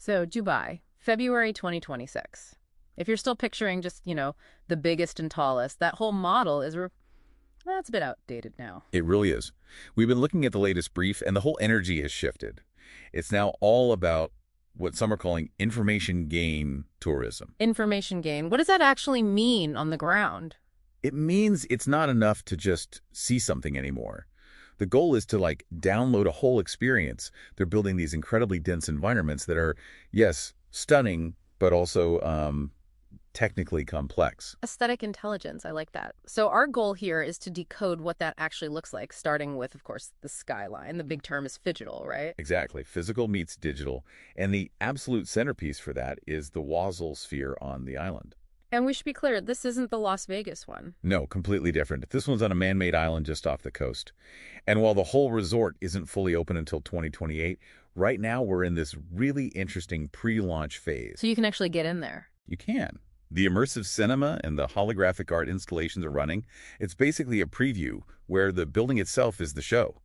So, Dubai, February 2026. If you're still picturing just, the biggest and tallest, that whole model that's a bit outdated now. It really is. We've been looking at the latest brief, and the whole energy has shifted. It's now all about what some are calling information gain tourism. Information gain. What does that actually mean on the ground? It means it's not enough to just see something anymore. The goal is to, download a whole experience. They're building these incredibly dense environments that are, yes, stunning, but also technically complex. Aesthetic intelligence. I like that. So our goal here is to decode what that actually looks like, starting with, of course, the skyline. The big term is phygital, right? Exactly. Physical meets digital. And the absolute centerpiece for that is the Wasl Sphere on the island. And we should be clear, this isn't the Las Vegas one. No, completely different. This one's on a man-made island just off the coast. And while the whole resort isn't fully open until 2028, right now we're in this really interesting pre-launch phase. So you can actually get in there. You can. The immersive cinema and the holographic art installations are running. It's basically a preview where the building itself is the show.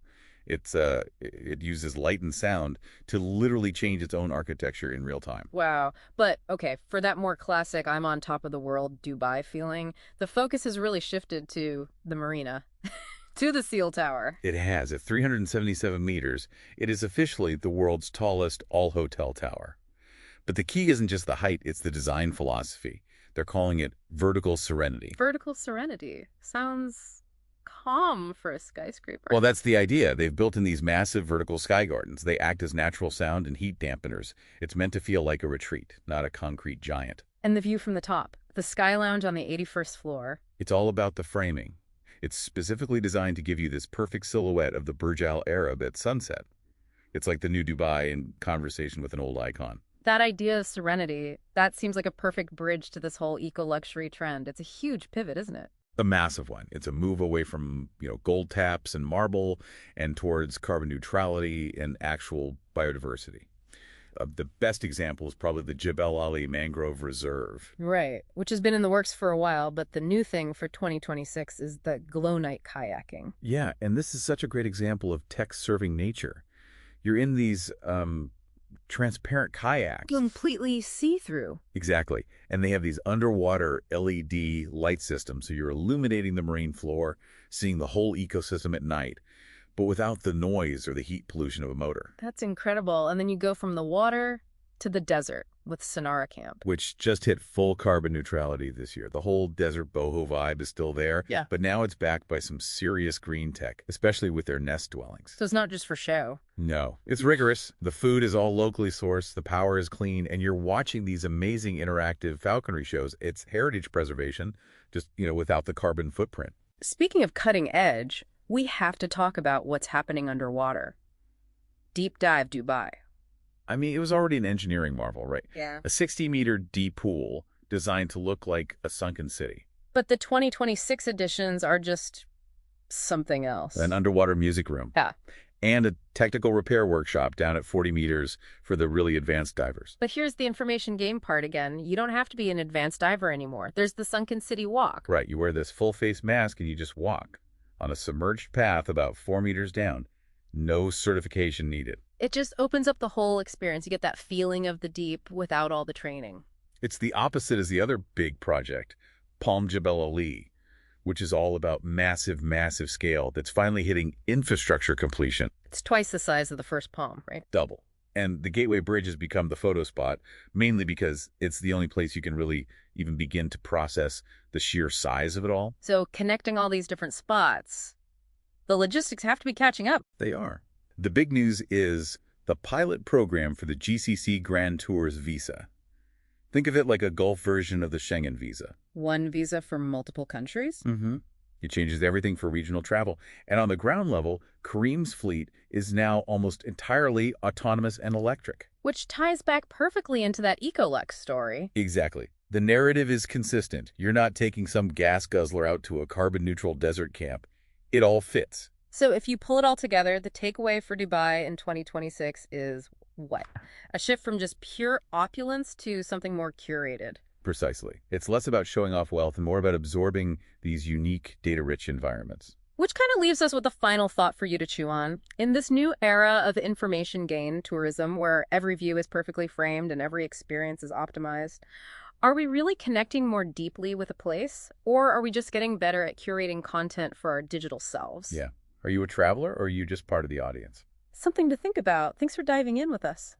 It uses light and sound to literally change its own architecture in real time. Wow. But, okay, for that more classic I'm on top of the world Dubai feeling, the focus has really shifted to the marina, to the Ciel Tower. It has. At 377 meters, it is officially the world's tallest all-hotel tower. But the key isn't just the height, it's the design philosophy. They're calling it Vertical Serenity. Vertical Serenity. Sounds calm for a skyscraper. Well, that's the idea. They've built in these massive vertical sky gardens. They act as natural sound and heat dampeners. It's meant to feel like a retreat, not a concrete giant. And the view from the top. The Sky Lounge on the 81st floor. It's all about the framing. It's specifically designed to give you this perfect silhouette of the Burj Al Arab at sunset. It's like the new Dubai in conversation with an old icon. That idea of serenity, that seems like a perfect bridge to this whole eco-luxury trend. It's a huge pivot, isn't it? A massive one. It's a move away from, gold taps and marble and towards carbon neutrality and actual biodiversity. The best example is probably the Jebel Ali Mangrove Reserve. Right, which has been in the works for a while, but the new thing for 2026 is the glow night kayaking. Yeah, and this is such a great example of tech serving nature. You're in these transparent kayaks. Completely see-through. Exactly. And they have these underwater LED light systems, so you're illuminating the marine floor, seeing the whole ecosystem at night, but without the noise or the heat pollution of a motor. That's incredible. And then you go from the water to the desert with Sonara Camp. Which just hit full carbon neutrality this year. The whole desert boho vibe is still there, Yeah. But now it's backed by some serious green tech, especially with their nest dwellings. So it's not just for show. No, it's rigorous. The food is all locally sourced, the power is clean, and you're watching these amazing interactive falconry shows. It's heritage preservation, just, without the carbon footprint. Speaking of cutting edge, we have to talk about what's happening underwater. Deep dive Dubai. I mean, it was already an engineering marvel, right? Yeah. A 60-meter deep pool designed to look like a sunken city. But the 2026 editions are just something else. An underwater music room. Yeah. And a technical repair workshop down at 40 meters for the really advanced divers. But here's the information game part again. You don't have to be an advanced diver anymore. There's the Sunken City Walk. Right. You wear this full-face mask and you just walk on a submerged path about 4 meters down. No certification needed. It just opens up the whole experience. You get that feeling of the deep without all the training. It's the opposite as the other big project, Palm Jebel Ali, which is all about massive, massive scale that's finally hitting infrastructure completion. It's twice the size of the first Palm, right? Double. And the Gateway Bridge has become the photo spot, mainly because it's the only place you can really even begin to process the sheer size of it all. So connecting all these different spots, the logistics have to be catching up. They are. The big news is the pilot program for the GCC Grand Tours visa. Think of it like a Gulf version of the Schengen visa. One visa for multiple countries? Mm-hmm. It changes everything for regional travel. And on the ground level, Kareem's fleet is now almost entirely autonomous and electric. Which ties back perfectly into that Ecolux story. Exactly. The narrative is consistent. You're not taking some gas guzzler out to a carbon-neutral desert camp. It all fits. So if you pull it all together, the takeaway for Dubai in 2026 is what? A shift from just pure opulence to something more curated. Precisely. It's less about showing off wealth and more about absorbing these unique, data-rich environments. Which kind of leaves us with a final thought for you to chew on. In this new era of information gain tourism, where every view is perfectly framed and every experience is optimized, are we really connecting more deeply with a place, or are we just getting better at curating content for our digital selves? Yeah. Are you a traveler or are you just part of the audience? Something to think about. Thanks for diving in with us.